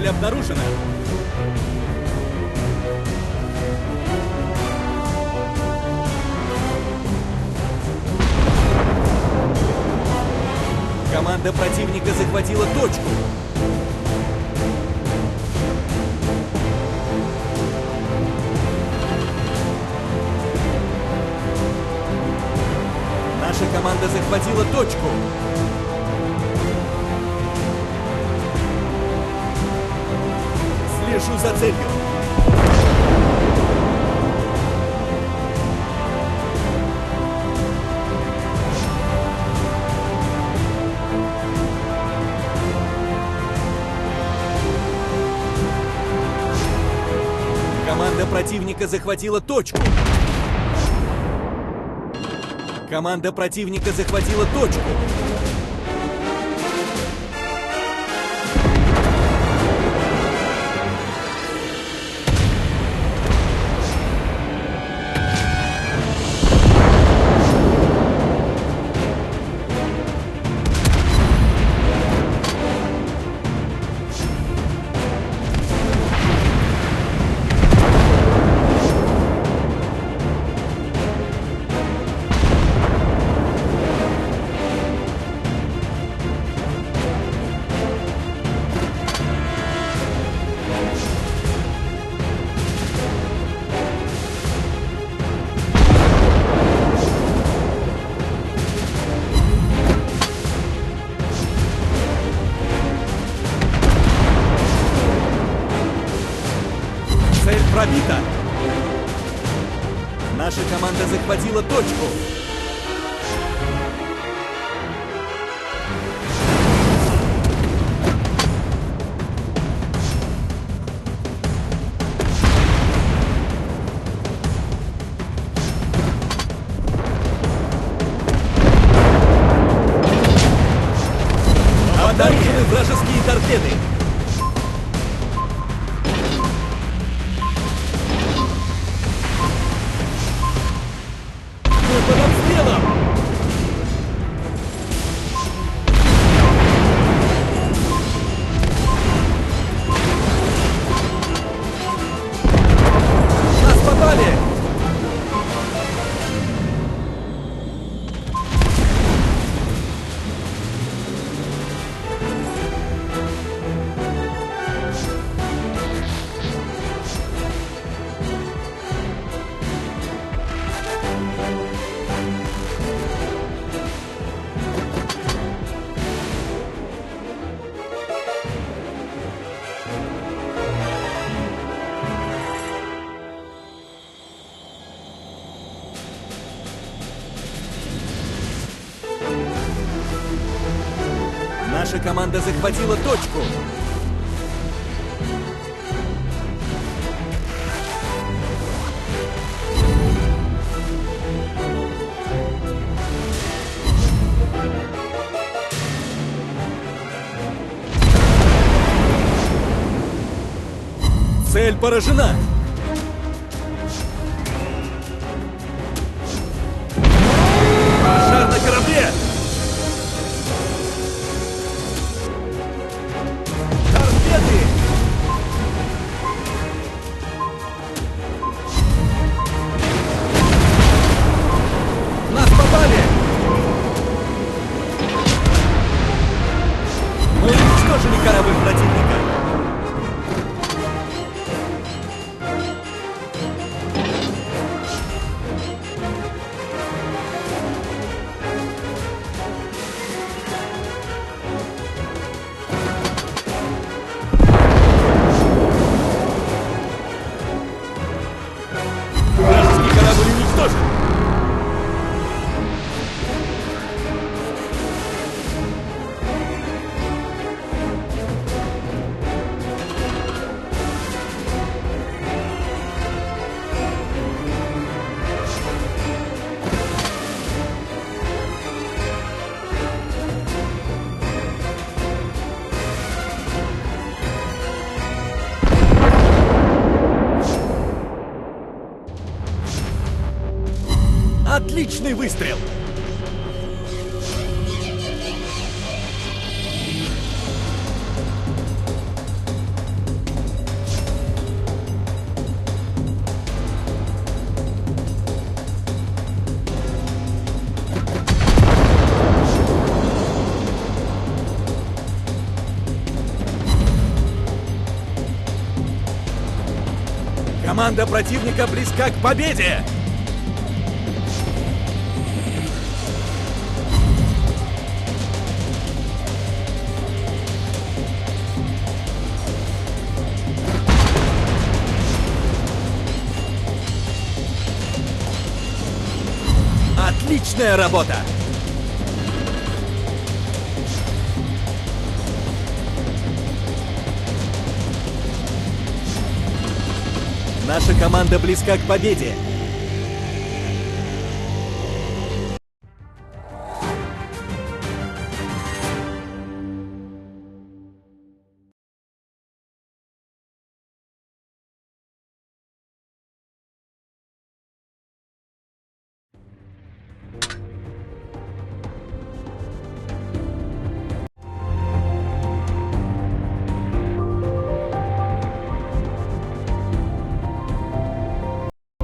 Цель обнаружена. Команда противника захватила точку. Наша команда захватила точку. Слежу за целью. Команда противника захватила точку. Команда противника захватила точку. Цель пробита. Наша команда захватила точку. Обнаружены вражеские торпеды. Под обстрелом! Нас попали! Наша команда захватила точку. Цель поражена. Пожар на корабле! Торпеды! Нас попали! Мы уничтожили корабль противника. Вражеский корабль уничтожен! Отличный выстрел! Команда противника близка к победе! Отличная работа! Наша команда близка к победе.